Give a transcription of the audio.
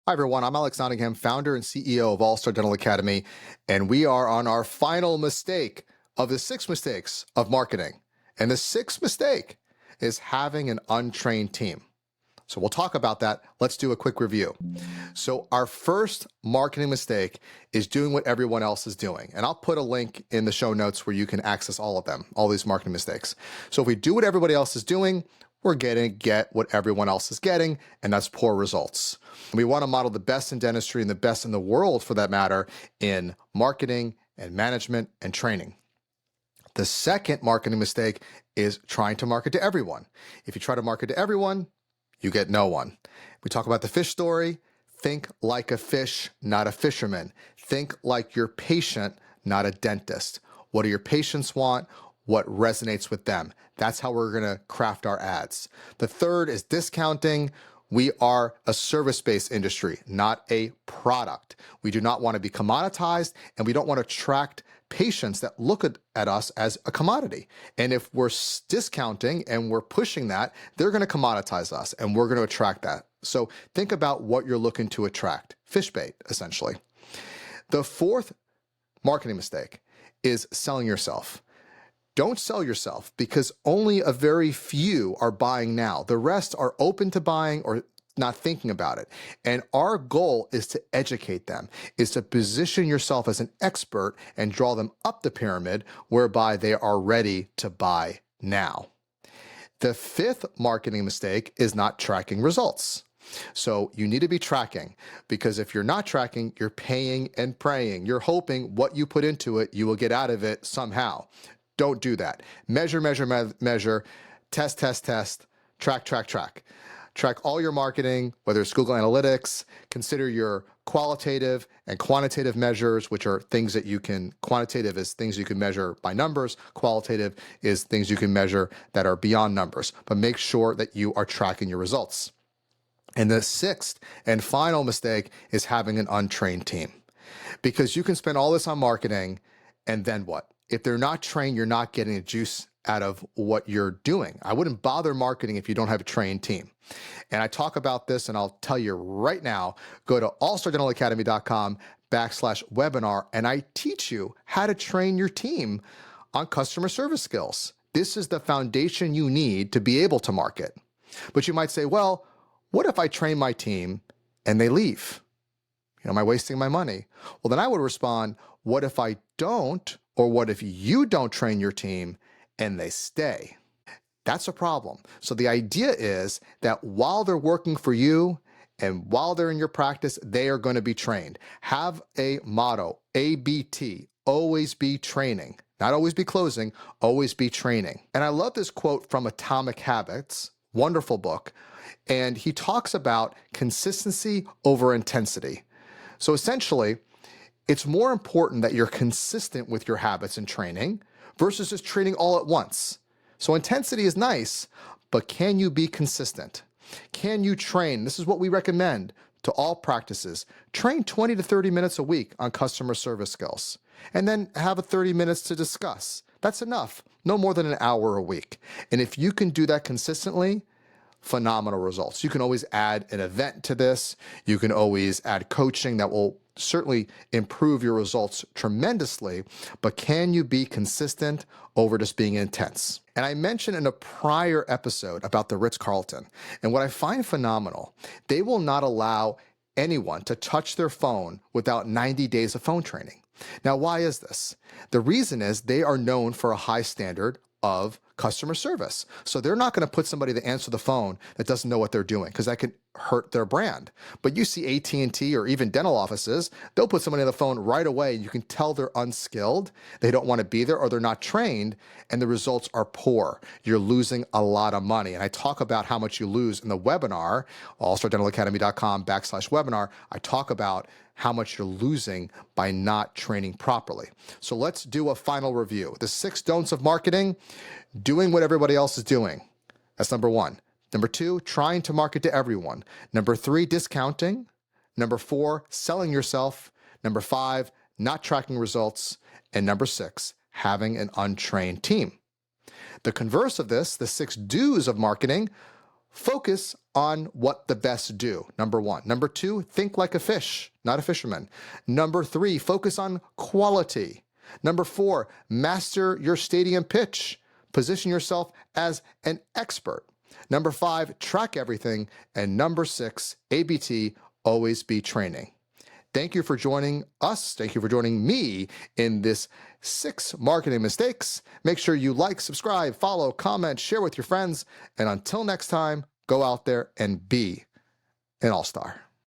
Hi, everyone. I'm Alex Nottingham, founder and CEO of All-Star Dental Academy, and we are on our final mistake of the 6 mistakes of marketing. And the sixth mistake is having an untrained team. So we'll talk about that. Let's do a quick review. So our first marketing mistake is doing what everyone else is doing. And I'll put a link in the show notes where you can access all of them, all these marketing mistakes. So if we do what everybody else is doing, we're going to get what everyone else is getting, and that's poor results. We want to model the best in dentistry and the best in the world, for that matter, in marketing and management and training. The second marketing mistake is trying to market to everyone. If you try to market to everyone, you get no one. We talk about the fish story. Think like a fish, not a fisherman. Think like your patient, not a dentist. What do your patients want? What resonates with them? That's how we're going to craft our ads. The third is discounting. We are a service-based industry, not a product. We do not want to be commoditized, and we don't want to attract patients that look at us as a commodity. And if we're discounting and we're pushing that, they're going to commoditize us, and we're going to attract that. So think about what you're looking to attract. Fish bait, essentially. The fourth marketing mistake is selling yourself. Don't sell yourself, because only a very few are buying now. The rest are open to buying or not thinking about it. And our goal is to educate them, is to position yourself as an expert and draw them up the pyramid whereby they are ready to buy now. The fifth marketing mistake is not tracking results. So you need to be tracking, because if you're not tracking, you're paying and praying. You're hoping what you put into it, you will get out of it somehow. Don't do that. Measure, test, track. Track all your marketing, whether it's Google Analytics. Consider your qualitative and quantitative measures, which are things that you can, quantitative is things you can measure by numbers, qualitative is things you can measure that are beyond numbers, but make sure that you are tracking your results. And the sixth and final mistake is having an untrained team, because you can spend all this on marketing, and then what? If they're not trained, you're not getting the juice out of what you're doing. I wouldn't bother marketing if you don't have a trained team. And I talk about this, and I'll tell you right now, go to allstardentalacademy.com/webinar, and I teach you how to train your team on customer service skills. This is the foundation you need to be able to market. But you might say, well, what if I train my team and they leave? Am I wasting my money? Well, then I would respond, what if I don't? Or what if you don't train your team and they stay? That's a problem. So the idea is that while they're working for you and while they're in your practice, they are going to be trained. Have a motto, ABT, always be training. Not always be closing, always be training. And I love this quote from Atomic Habits, wonderful book. And he talks about consistency over intensity. So essentially, it's more important that you're consistent with your habits and training versus just training all at once. So intensity is nice, but can you be consistent? Can you train? This is what we recommend to all practices. Train 20 to 30 minutes a week on customer service skills, and then have a 30 minutes to discuss. That's enough, no more than an hour a week. And if you can do that consistently, phenomenal results. You can always add an event to this. You can always add coaching that will certainly improve your results tremendously, but can you be consistent over just being intense? And I mentioned in a prior episode about the Ritz-Carlton, and what I find phenomenal, they will not allow anyone to touch their phone without 90 days of phone training. Now, why is this? The reason is they are known for a high standard of customer service. So they're not going to put somebody to answer the phone that doesn't know what they're doing, because that could hurt their brand. But you see AT&T or even dental offices, they'll put somebody on the phone right away. You can tell they're unskilled, they don't want to be there, or they're not trained, and the results are poor. You're losing a lot of money. And I talk about how much you lose in the webinar, allstardentalacademy.com/webinar. I talk about how much you're losing by not training properly. So let's do a final review. The 6 don'ts of marketing: doing what everybody else is doing. That's number 1. Number 2, trying to market to everyone. Number 3, discounting. Number 4, selling yourself. Number 5, not tracking results. And number 6, having an untrained team. The converse of this, the 6 do's of marketing: focus on what the best do. Number one. Number two, think like a fish, not a fisherman. Number three, focus on quality. Number four, master your stadium pitch. Position yourself as an expert. Number five, track everything. And number six, ABT, always be training. Thank you for joining us. Thank you for joining me in this 6 marketing mistakes. Make sure you like, subscribe, follow, comment, share with your friends. And until next time, go out there and be an all-star.